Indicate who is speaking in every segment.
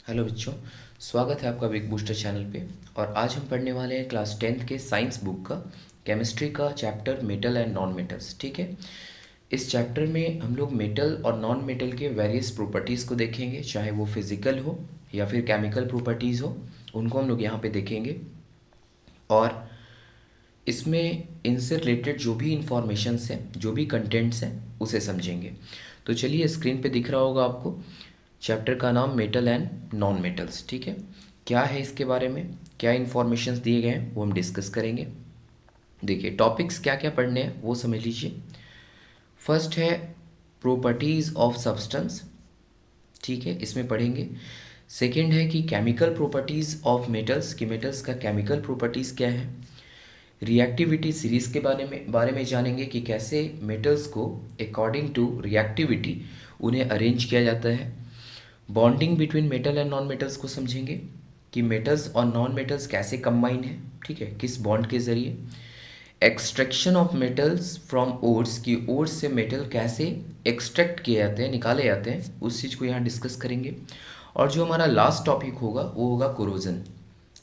Speaker 1: Hello बच्चों, स्वागत है आपका बिग बूस्टर चैनल पे। और आज हम पढ़ने वाले हैं क्लास 10th के साइंस बुक का केमिस्ट्री का chapter metal and non metals. ठीक है, इस चैप्टर में हम लोग मेटल और नॉन मेटल के वेरियस प्रॉपर्टीज़ को देखेंगे, चाहे वो फिजिकल हो या फिर केमिकल प्रॉपर्टीज़ हो, उनको हम लोग यहाँ पे देखेंगे। और इसमें इनसे रिलेटेड जो भी इंफॉर्मेशंस हैं, जो भी कंटेंट्स हैं, उसे समझेंगे। तो चलिए, स्क्रीन पे दिख रहा होगा आपको चैप्टर का नाम मेटल एंड नॉन मेटल्स। ठीक है, क्या है इसके बारे में, क्या इन्फॉर्मेशंस दिए गए हैं, वो हम डिस्कस करेंगे। देखिए, टॉपिक्स क्या क्या पढ़ने हैं वो समझ लीजिए। फर्स्ट है प्रॉपर्टीज़ ऑफ सब्सटेंस। ठीक है, इसमें पढ़ेंगे। सेकंड है कि केमिकल प्रॉपर्टीज़ ऑफ मेटल्स, कि मेटल्स का केमिकल प्रॉपर्टीज़ क्या है। रिएक्टिविटी सीरीज़ के बारे में जानेंगे कि कैसे मेटल्स को अकॉर्डिंग टू रिएक्टिविटी उन्हें अरेंज किया जाता है। Bonding between metal and non metals को समझेंगे कि मेटल्स और नॉन मेटल्स कैसे कंबाइन है, ठीक है, किस बॉन्ड के ज़रिए। Extraction of metals from ores, की ओर्स से मेटल कैसे एक्सट्रैक्ट किए जाते हैं, निकाले जाते हैं, उस चीज़ को यहाँ डिस्कस करेंगे। और जो हमारा लास्ट टॉपिक होगा वो होगा कोरोजन।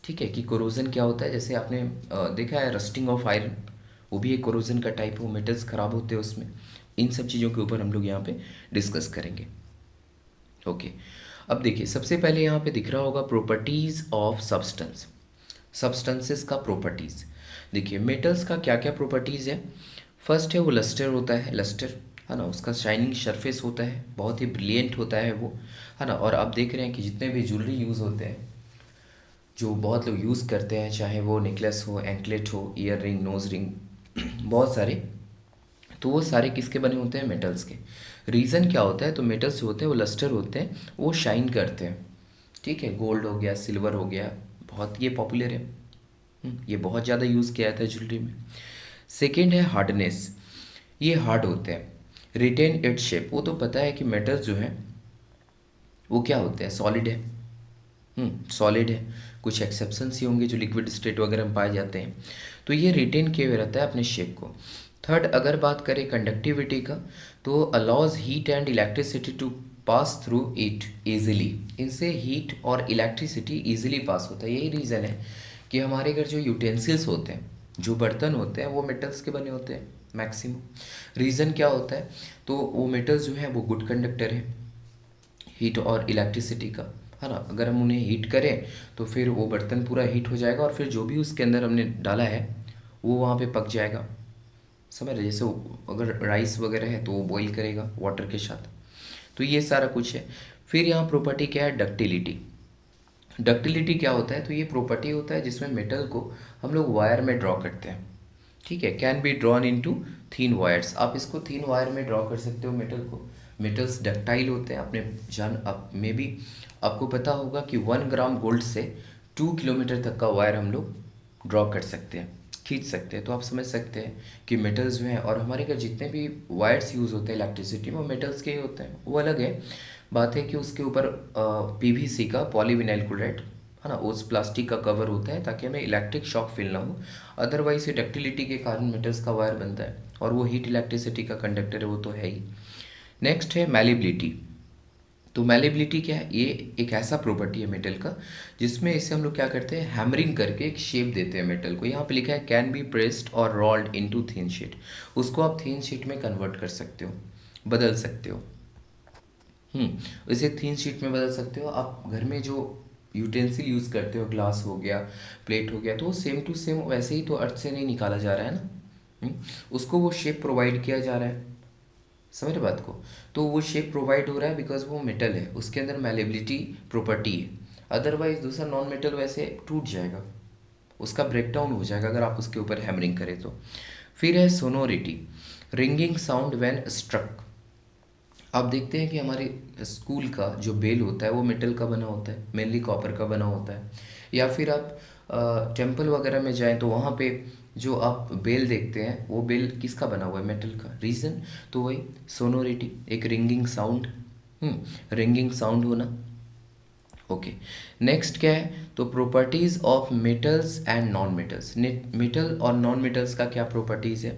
Speaker 1: ठीक है, कि कोरोजन क्या होता है। जैसे आपने देखा है रस्टिंग ऑफ आयरन, वो भी एक कोरोजन का टाइप है, वो मेटल्स ख़राब होते हैं उसमें। इन सब चीज़ों के ऊपर हम लोग यहाँ पे डिस्कस करेंगे। ओके, अब देखिए, सबसे पहले यहाँ पे दिख रहा होगा प्रॉपर्टीज़ ऑफ सब्सटेंस, सब्सटेंसेस का प्रॉपर्टीज़। देखिए, मेटल्स का क्या क्या प्रॉपर्टीज़ है। फर्स्ट है वो लस्टर होता है, लस्टर है ना, उसका शाइनिंग सरफेस होता है, बहुत ही ब्रिलियंट होता है वो, है ना। और आप देख रहे हैं कि जितने भी ज्वेलरी यूज़ होते हैं, जो बहुत लोग यूज़ करते हैं, चाहे वो नेकलेस हो, एंकलेट हो, ईयर रिंग, नोज रिंग, बहुत सारे, तो वो सारे किसके बने होते हैं, मेटल्स के। रीज़न क्या होता है, तो मेटल्स जो होते हैं वो लस्टर होते हैं, वो शाइन करते हैं। ठीक है, गोल्ड हो गया, सिल्वर हो गया, बहुत ये पॉपुलर है। ये बहुत ज़्यादा यूज़ किया जाता है ज्वेलरी में। सेकेंड है हार्डनेस, ये हार्ड होते हैं। रिटेन इट्स शेप, वो तो पता है कि मेटल्स जो हैं वो क्या होते हैं, सॉलिड है। सॉलिड है, कुछ एक्सेप्शंस ही होंगे जो लिक्विड स्टेट वगैरह में पाए जाते हैं। तो ये रिटेन किए हुए रहता है अपने शेप को। थर्ड, अगर बात करें कंडक्टिविटी का, तो allows heat and electricity to pass through it easily, इनसे हीट और इलेक्ट्रिसिटी ईजिली पास होता है। यही रीज़न है कि हमारे घर जो यूटेंसिल्स होते हैं, जो बर्तन होते हैं, वो मेटल्स के बने होते हैं मैक्सिमम। रीज़न क्या होता है, तो वो मेटल्स जो है वो गुड कंडक्टर है हीट और इलेक्ट्रिसिटी का, है ना। अगर हम उन्हें हीट करें तो फिर वो बर्तन पूरा हीट हो जाएगा, और फिर जो भी उसके अंदर हमने डाला है वो वहाँ पे पक जाएगा। समझ रहे, जैसे अगर राइस वगैरह है तो वो बॉईल करेगा वाटर के साथ। तो ये सारा कुछ है। फिर यहाँ प्रॉपर्टी क्या है, डक्टिलिटी। डक्टिलिटी क्या होता है, तो ये प्रॉपर्टी होता है जिसमें मेटल को हम लोग वायर में ड्रॉ करते हैं। ठीक है, can be drawn into thin wires, आप इसको थीन वायर में ड्रॉ कर सकते हो मेटल को। मेटल्स डक्टाइल होते हैं, अपने जान आप में भी आपको पता होगा कि 1 ग्राम गोल्ड से 2 किलोमीटर तक का वायर हम लोग ड्रॉ कर सकते हैं, खींच सकते हैं। तो आप समझ सकते हैं कि मेटल्स जो हैं, और हमारे घर जितने भी वायर्स यूज़ होते हैं इलेक्ट्रिसिटी में, वो मेटल्स के ही होते हैं। वो अलग है, बात है कि उसके ऊपर पीवीसी का, पॉलीविनाइल क्लोराइड, है ना, उस प्लास्टिक का कवर होता है ताकि हमें इलेक्ट्रिक शॉक फील ना हो। अदरवाइज ये डक्टिलिटी के कारण मेटल्स का वायर बनता है, और वो हीट इलेक्ट्रिसिटी का कंडक्टर है, वो तो है ही। नेक्स्ट है मैलिबिलिटी। तो मैलिबिलिटी क्या है, ये एक ऐसा प्रॉपर्टी है मेटल का जिसमें इसे हम लोग क्या करते हैं, हैमरिंग करके एक शेप देते हैं मेटल को। यहाँ पे लिखा है कैन बी प्रेस्ड और रोल्ड इनटू थिन शीट, उसको आप थिन शीट में कन्वर्ट कर सकते हो, बदल सकते हो। इसे थिन शीट में बदल सकते हो। आप घर में जो यूटेंसिल यूज़ करते हो, ग्लास हो गया, प्लेट हो गया, तो वो सेम टू सेम वैसे ही तो अर्थ से नहीं निकाला जा रहा है ना। उसको वो शेप प्रोवाइड किया जा रहा है, समझ रहे बात को। तो वो शेप प्रोवाइड हो रहा है बिकॉज वो मेटल है, उसके अंदर मैलेबिलिटी प्रॉपर्टी है। अदरवाइज दूसरा नॉन मेटल वैसे टूट जाएगा, उसका ब्रेकडाउन हो जाएगा अगर आप उसके ऊपर हैमरिंग करें तो। फिर है sonority, ringing sound when struck. आप देखते हैं कि हमारे स्कूल का जो बेल होता है वो मेटल का बना होता है, मेनली कॉपर का बना होता है। या फिर आप टेम्पल वगैरह में जाएं तो वहाँ पे जो आप बेल देखते हैं वो बेल किसका बना हुआ है, मेटल का। रीज़न तो वही सोनोरिटी, एक रिंगिंग साउंड, रिंगिंग साउंड होना। ओके, नेक्स्ट क्या है, तो properties of metals and non metals. Metal और नॉन मेटल्स का क्या प्रॉपर्टीज़ है।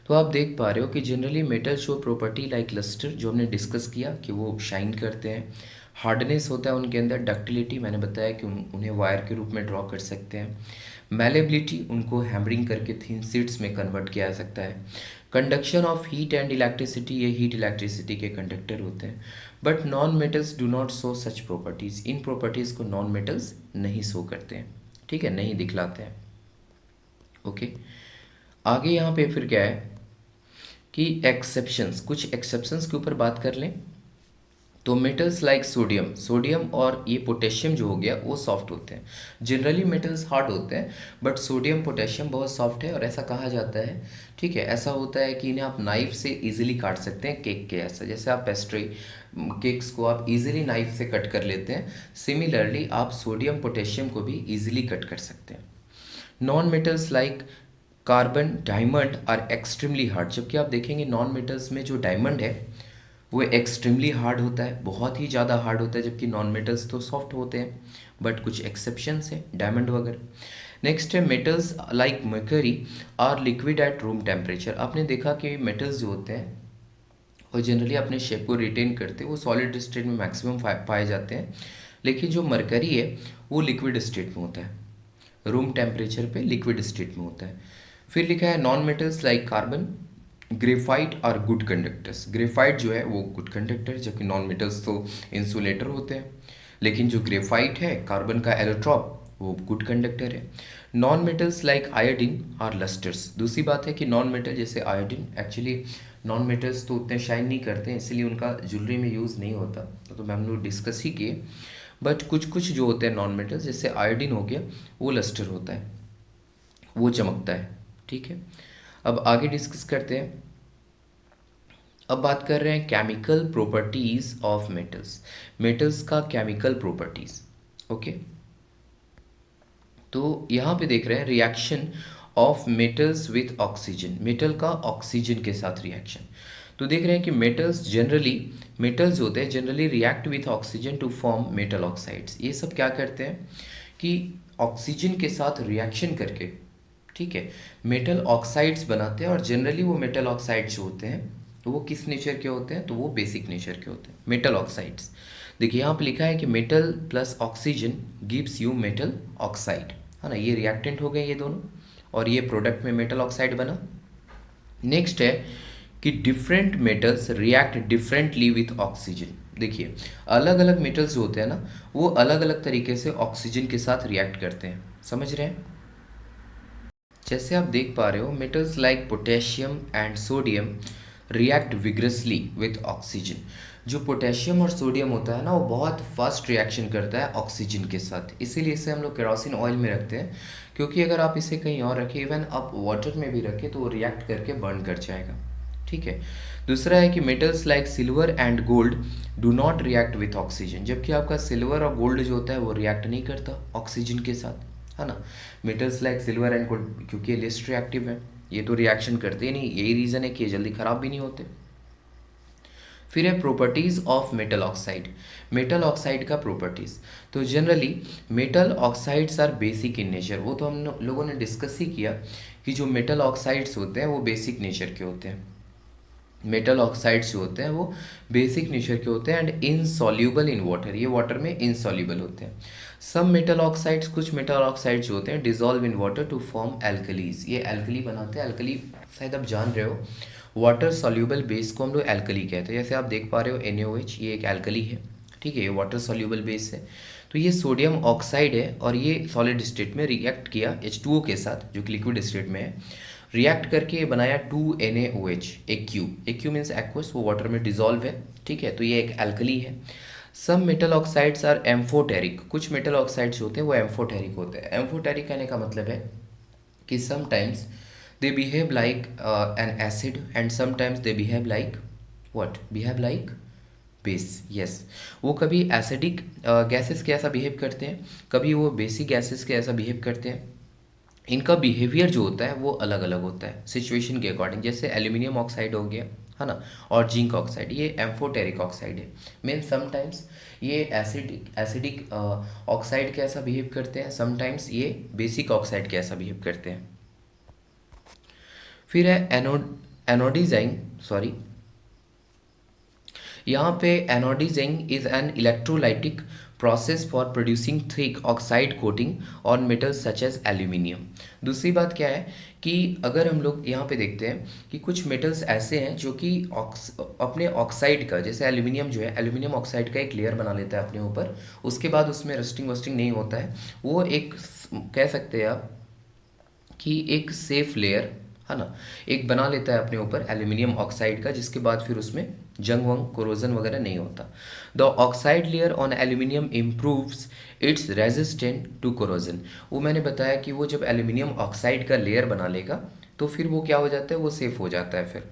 Speaker 1: तो आप देख पा रहे हो कि generally metal show property like lustre, जो हमने डिस्कस किया कि वो शाइन करते हैं, हार्डनेस होता है उनके अंदर, डक्टिलिटी मैंने बताया कि उन्हें वायर के रूप में ड्रॉ कर सकते हैं, मैलेबिलिटी उनको हैमरिंग करके थिन शीट्स में कन्वर्ट किया जा सकता है, conduction of heat and electricity, ये हीट इलेक्ट्रिसिटी के कंडक्टर होते हैं, but non metals do not show such properties, in properties को नॉन मेटल्स नहीं शो करते हैं, ठीक है, नहीं दिखलाते हैं। ओके, आगे यहाँ पे फिर क्या है कि एक्सेप्शंस, कुछ एक्सेप्शंस के ऊपर बात कर लें। तो मेटल्स लाइक सोडियम, सोडियम और ये पोटेशियम जो हो गया वो सॉफ्ट होते हैं। जनरली मेटल्स हार्ड होते हैं, बट सोडियम पोटेशियम बहुत सॉफ्ट है, और ऐसा कहा जाता है, ठीक है, ऐसा होता है कि इन्हें आप नाइफ से इजीली काट सकते हैं, केक के ऐसा, जैसे आप पेस्ट्री केक्स को आप इजीली नाइफ से कट कर लेते हैं, सिमिलरली आप सोडियम पोटेशियम को भी इजीली कट कर सकते हैं। Non metals like carbon, diamond are extremely hard, जबकि आप देखेंगे नॉन मेटल्स में जो डायमंड है वो एक्सट्रीमली हार्ड होता है, बहुत ही ज़्यादा हार्ड होता है, जबकि नॉन मेटल्स तो सॉफ्ट होते हैं, बट कुछ एक्सेप्शंस है, डायमंड वगैरह। नेक्स्ट है metals like mercury are liquid at room temperature, आपने देखा कि मेटल्स जो होते हैं वो जनरली अपने शेप को रिटेन करते हैं, वो सॉलिड स्टेट में मैक्सिमम पाए जाते हैं, लेकिन जो मरकरी है वो लिक्विड स्टेट में होता है, रूम टेम्परेचर पे लिक्विड स्टेट में होता है। फिर लिखा है non metals like carbon, graphite are good conductors, graphite जो है वो गुड कंडक्टर है, जबकि नॉन मेटल्स तो इंसुलेटर होते हैं, लेकिन जो ग्रेफाइट है कार्बन का एलोट्रॉप वो गुड कंडक्टर है। Non metals like iodine are lustres, दूसरी बात है कि नॉन मेटल जैसे आयोडीन, एक्चुअली नॉन मेटल्स तो उतने शाइन नहीं करते हैं, इसलिए उनका ज्वेलरी में यूज़ नहीं होता, तो हम लोग डिस्कस ही किए, बट कुछ कुछ जो होते हैं नॉन मेटल्स जैसे आयोडीन हो गया वो लस्टर होता है, वो चमकता है, ठीक है। अब आगे डिस्कस करते हैं। अब बात कर रहे हैं chemical properties of metals, metals का केमिकल प्रॉपर्टीज। ओके, तो यहाँ पे देख रहे हैं reaction of metals with oxygen, metal का ऑक्सीजन के साथ रिएक्शन। तो देख रहे हैं कि मेटल्स होते हैं generally react with oxygen to form metal oxides, ये सब क्या करते हैं कि ऑक्सीजन के साथ रिएक्शन करके, ठीक है, मेटल ऑक्साइड्स बनाते हैं, और जनरली वो मेटल ऑक्साइड्स जो होते हैं तो वो किस नेचर के होते हैं, तो वो बेसिक नेचर के होते हैं मेटल ऑक्साइड्स। देखिए यहाँ पे लिखा है कि metal plus oxygen gives you metal oxide, है ना, ये रिएक्टेंट हो गए ये दोनों, और ये प्रोडक्ट में मेटल ऑक्साइड बना। नेक्स्ट है कि different metals react differently with oxygen, देखिए अलग अलग मेटल्स जो होते हैं ना वो अलग अलग तरीके से ऑक्सीजन के साथ रिएक्ट करते हैं, समझ रहे हैं। जैसे आप देख पा रहे हो metals like potassium and sodium react vigorously with oxygen, जो पोटेशियम और सोडियम होता है ना वो बहुत फास्ट रिएक्शन करता है ऑक्सीजन के साथ, इसीलिए इसे हम लोग केरोसिन ऑयल में रखते हैं, क्योंकि अगर आप इसे कहीं और रखें, इवन आप वाटर में भी रखें तो वो रिएक्ट करके बर्न कर जाएगा, ठीक है। दूसरा है कि metals like silver and gold do not react with oxygen, जबकि आपका सिल्वर और गोल्ड जो होता है वो रिएक्ट नहीं करता ऑक्सीजन के साथ, है ना। Metals like silver and gold क्योंकि ये लेस्ट रिएक्टिव है, ये तो रिएक्शन करते ही नहीं, यही रीज़न है कि ये जल्दी ख़राब भी नहीं होते। फिर है properties of metal oxide, metal oxide का प्रॉपर्टीज़। तो generally metal oxides are basic in nature, वो तो हम लोगों ने डिस्कस ही किया कि जो मेटल ऑक्साइड्स होते हैं वो बेसिक नेचर के होते हैं, मेटल ऑक्साइड्स जो होते हैं वो बेसिक नेचर के होते हैं एंड इनसॉल्यूबल इन वाटर, ये वाटर में इनसॉल्यूबल होते हैं। सब मेटल ऑक्साइड्स, कुछ मेटल ऑक्साइड्स जो होते हैं dissolve in water to form alkalis, ये एल्कली बनाते हैं, एल्कली शायद आप जान रहे हो, वाटर सॉल्यूबल बेस को हम लोग एल्कली कहते हैं, जैसे आप देख पा रहे हो NaOH ये एक एल्कली है, ठीक है, ये वाटर सॉल्यूबल बेस है। तो ये सोडियम ऑक्साइड है और ये सॉलिड स्टेट में रिएक्ट किया H2O के साथ जो कि लिक्विड स्टेट में है, रिएक्ट करके बनाया 2NaOH, AQ मीन्स एक्वस, वो वाटर में डिजॉल्व है, ठीक है, तो ये एक एल्कली है। सब मेटल ऑक्साइड्स आर एम्फोटेरिक, कुछ मेटल ऑक्साइड्स होते हैं वो एम्फोटेरिक होते हैं, एम्फोटेरिक कहने का मतलब है कि sometimes they behave like an acid and sometimes they behave like what, behave like base, yes, वो कभी एसिडिक गैसेस के ऐसा बिहेव करते हैं, कभी वो बेसिक गैसेस के ऐसा बिहेव करते हैं, इनका बिहेवियर जो होता है वो अलग अलग होता है सिचुएशन के अकॉर्डिंग, जैसे एल्यूमिनियम ऑक्साइड हो गया, है ना, और जिंक ऑक्साइड, ये एम्फोटेरिक ऑक्साइड है, मीन समटाइम्स ये एसिडिक ऑक्साइड के ऐसा बिहेव करते हैं, समटाइम्स ये बेसिक ऑक्साइड के ऐसा बिहेव करते हैं। फिर है एनोडाइजिंग, सॉरी, यहाँ पे anodizing is an electrolytic process for producing thick oxide coating on metals such as aluminium. दूसरी बात क्या है कि अगर हम लोग यहाँ पे देखते हैं कि कुछ मेटल्स ऐसे हैं जो कि अपने ऑक्साइड का, जैसे एल्यूमिनियम जो है, एल्यूमिनियम ऑक्साइड का एक लेयर बना लेता है अपने ऊपर, उसके बाद उसमें रस्टिंग वस्टिंग नहीं होता है, वो एक कह सकते हैं आप कि एक सेफ लेयर है ना, एक बना लेता है अपने ऊपर एल्यूमिनियम ऑक्साइड का, जिसके बाद फिर उसमें जंग वंग कोरोजन वगैरह नहीं होता। The oxide layer on aluminium improves its resistant to corrosion. वो मैंने बताया कि वो जब एल्यूमिनियम ऑक्साइड का लेयर बना लेगा तो फिर वो क्या हो जाता है, वो सेफ हो जाता है फिर,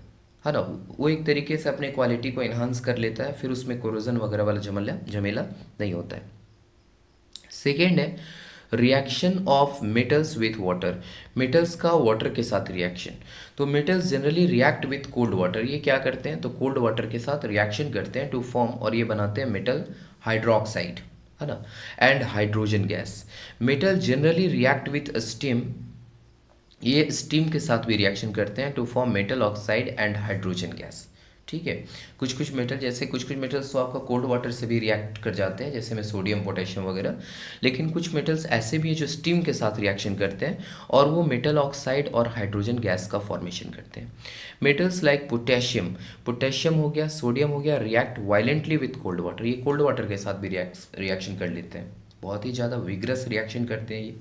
Speaker 1: है ना, वो एक तरीके से अपने क्वालिटी को इन्हांस कर लेता है, फिर उसमें कोरोजन वगैरह वाला झमेला नहीं होता है। सेकेंड है reaction of metals with water. Metals का वाटर के साथ रिएक्शन। तो metals generally react with cold water. ये क्या करते हैं, तो कोल्ड वाटर के साथ रिएक्शन करते हैं टू फॉर्म, और ये बनाते हैं मेटल हाइड्रोक्साइड, है ना, and hydrogen gas. Metal generally react with steam, ये स्टीम के साथ भी रिएक्शन करते हैं to form metal oxide and hydrogen gas. ठीक है, कुछ कुछ मेटल, जैसे कुछ कुछ मेटल्स तो आपका कोल्ड वाटर से भी रिएक्ट कर जाते हैं, जैसे में सोडियम पोटेशियम वगैरह, लेकिन कुछ मेटल्स ऐसे भी हैं जो स्टीम के साथ रिएक्शन करते हैं और वो मेटल ऑक्साइड और हाइड्रोजन गैस का फॉर्मेशन करते हैं। मेटल्स लाइक पोटेशियम, पोटेशियम हो गया, सोडियम हो गया, react violently with cold water. ये कोल्ड वाटर के साथ भी रिएक्शन कर लेते हैं, बहुत ही ज़्यादा विग्रस रिएक्शन करते हैं ये।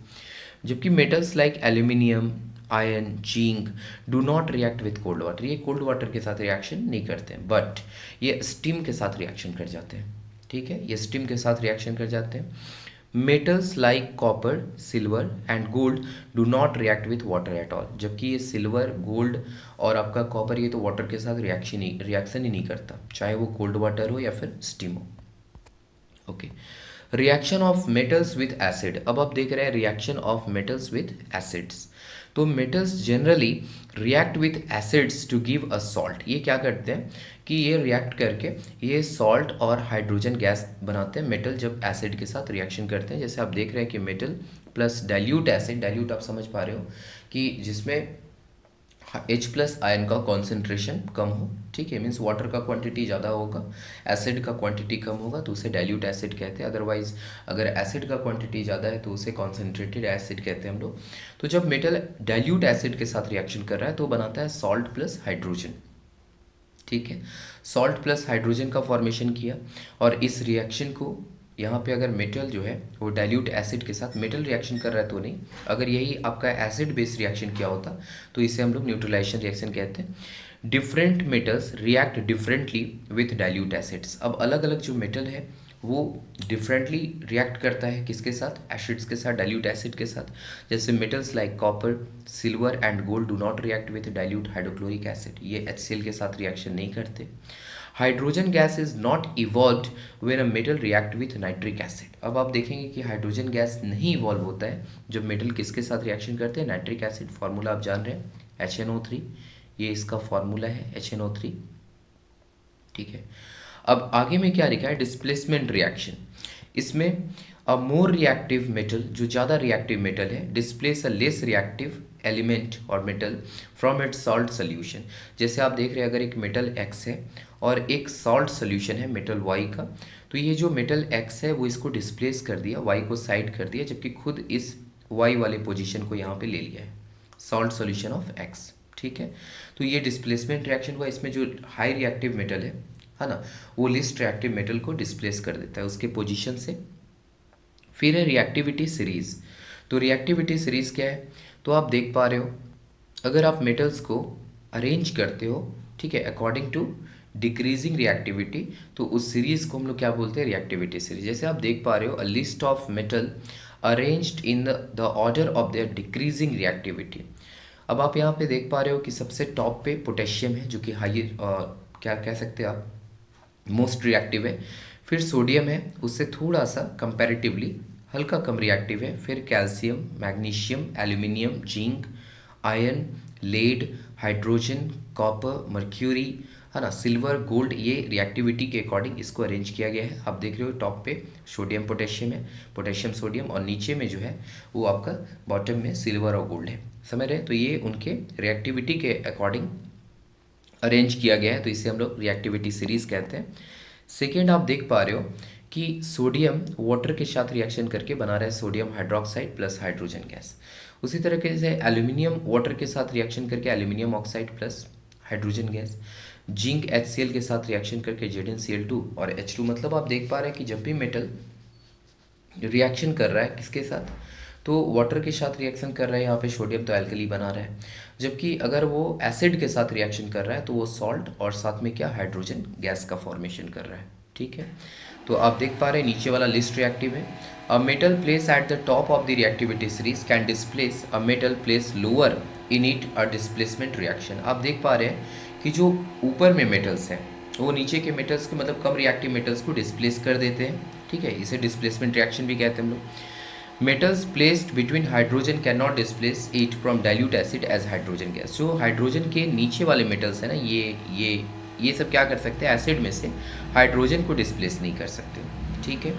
Speaker 1: जबकि metals like aluminium, iron, zinc do not react with cold water. ये कोल्ड वाटर के साथ रिएक्शन नहीं करते हैं, बट ये स्टीम के साथ रिएक्शन कर जाते हैं। ठीक है, ये स्टीम के साथ रिएक्शन कर जाते हैं। Metals like copper, silver and gold do not react with water at all. जबकि ये सिल्वर, गोल्ड और आपका कॉपर, ये तो वाटर के साथ रिएक्शन ही नहीं करता, चाहे वो कोल्ड वाटर हो या फिर स्टीम हो। Okay, reaction of metals with acid. अब आप देख रहे हैं reaction of metals with acids. तो metals generally react with acids to give a salt. ये क्या करते हैं कि ये रिएक्ट करके ये सॉल्ट और हाइड्रोजन गैस बनाते हैं मेटल जब एसिड के साथ रिएक्शन करते हैं। जैसे आप देख रहे हैं कि metal plus dilute acid, dilute आप समझ पा रहे हो कि जिसमें H+ आयन का कॉन्सेंट्रेशन कम हो, ठीक है, मीन्स वाटर का क्वांटिटी ज़्यादा होगा, एसिड का क्वांटिटी कम होगा, तो उसे डाइल्यूट एसिड कहते हैं। अदरवाइज अगर एसिड का क्वांटिटी ज़्यादा है तो उसे कॉन्सेंट्रेटेड एसिड कहते हैं हम लोग। तो जब मेटल डाइल्यूट एसिड के साथ रिएक्शन कर रहा है तो बनाता है सॉल्ट प्लस हाइड्रोजन। ठीक है, सॉल्ट प्लस हाइड्रोजन का फॉर्मेशन किया, और इस रिएक्शन को यहाँ पे अगर मेटल जो है वो डाइल्यूट एसिड के साथ मेटल रिएक्शन कर रहा है तो नहीं, अगर यही आपका एसिड बेस रिएक्शन किया होता तो इसे हम लोग न्यूट्रलाइजेशन रिएक्शन कहते हैं। Different metals react differently with dilute acids. अब अलग अलग जो मेटल है वो डिफरेंटली रिएक्ट करता है किसके साथ, एसिड्स के साथ, डाइल्यूट एसिड के साथ। जैसे metals like copper, silver and gold do not react with dilute hydrochloric acid, ये HCl के साथ रिएक्शन नहीं करते। Hydrogen gas is not evolved when a metal react with nitric acid. अब आप देखेंगे कि हाइड्रोजन गैस नहीं इवॉल्व होता है जब मेटल किसके साथ रिएक्शन करते हैं, नाइट्रिक एसिड। फार्मूला आप जान रहे हैं HNO3, ये इसका फार्मूला है HNO3। ठीक है, अब आगे में क्या लिखा है, डिस्प्लेसमेंट रिएक्शन। इसमें अ मोर रिएक्टिव मेटल, जो ज़्यादा रिएक्टिव मेटल है, displace a less reactive element और metal from its salt solution. जैसे आप देख रहे हैं अगर एक मेटल X है और एक सॉल्ट सोल्यूशन है मेटल Y का, तो ये जो मेटल X है वो इसको डिस्प्लेस कर दिया, Y को साइड कर दिया, जबकि खुद इस Y वाले पोजीशन को यहाँ पे ले लिया है, सॉल्ट सोल्यूशन ऑफ X। ठीक है, तो ये डिस्प्लेसमेंट रिएक्शन हुआ। इसमें जो हाई रिएक्टिव मेटल है ना, वो लिस्ट रिएक्टिव मेटल को डिस्प्लेस कर देता है उसके पोजीशन से। फिर है रिएक्टिविटी सीरीज। तो रिएक्टिविटी सीरीज क्या है, तो आप देख पा रहे हो अगर आप मेटल्स को अरेंज करते हो, ठीक है, अकॉर्डिंग टू डिक्रीजिंग रिएक्टिविटी, तो उस सीरीज को हम लोग क्या बोलते हैं, रिएक्टिविटी सीरीज। जैसे आप देख पा रहे हो a list of metal arranged in the order of their decreasing reactivity. अब आप यहाँ पे देख पा रहे हो कि सबसे टॉप पे पोटेशियम है जो कि हाई क्या कह सकते हैं आप, मोस्ट रिएक्टिव है। फिर सोडियम है, उससे थोड़ा सा कंपैरेटिवली हल्का कम रिएक्टिव है। फिर calcium, magnesium, aluminium, zinc, iron, lead, hydrogen, copper, mercury, है ना, सिल्वर, गोल्ड, ये रिएक्टिविटी के अकॉर्डिंग इसको अरेंज किया गया है। आप देख रहे हो टॉप पे सोडियम पोटेशियम है, पोटेशियम सोडियम, और नीचे में जो है वो आपका बॉटम में सिल्वर और गोल्ड है, समझ रहे हैं। तो ये उनके रिएक्टिविटी के अकॉर्डिंग अरेंज किया गया है, तो इसे हम लोग रिएक्टिविटी सीरीज कहते हैं। सेकेंड आप देख पा रहे हो कि सोडियम वाटर के साथ रिएक्शन करके बना रहा है sodium hydroxide plus hydrogen gas. उसी तरीके से एल्यूमिनियम वाटर के साथ रिएक्शन करके aluminium oxide plus hydrogen gas. Zinc HCl के साथ रिएक्शन करके ZnCl2 और H2। मतलब आप देख पा रहे हैं कि जब भी मेटल रिएक्शन कर रहा है किसके साथ, तो वाटर के साथ रिएक्शन कर रहा है, यहाँ पे सोडियम तो एल्कली बना रहा है। जबकि अगर वो एसिड के साथ रिएक्शन कर रहा है तो वो सॉल्ट और साथ में क्या हाइड्रोजन गैस का फॉर्मेशन कर रहा है। ठीक है, तो आप देख पा रहे हैं नीचे वाला लिस्ट रिएक्टिव है। A metal place at the top of the reactivity series can displace a metal place lower in it a displacement reaction. आप देख पा रहे हैं कि जो ऊपर में मेटल्स हैं वो नीचे के मेटल्स के मतलब कम रिएक्टिव मेटल्स को डिस्प्लेस कर देते हैं। ठीक है, इसे डिस्प्लेसमेंट रिएक्शन भी कहते हैं हम लोग। Metals placed between hydrogen can not displace it from dilute acid as hydrogen gas. जो हाइड्रोजन के नीचे वाले मेटल्स हैं ना, ये सब क्या कर सकते हैं, एसिड में से हाइड्रोजन को डिस्प्लेस नहीं कर सकते। ठीक है।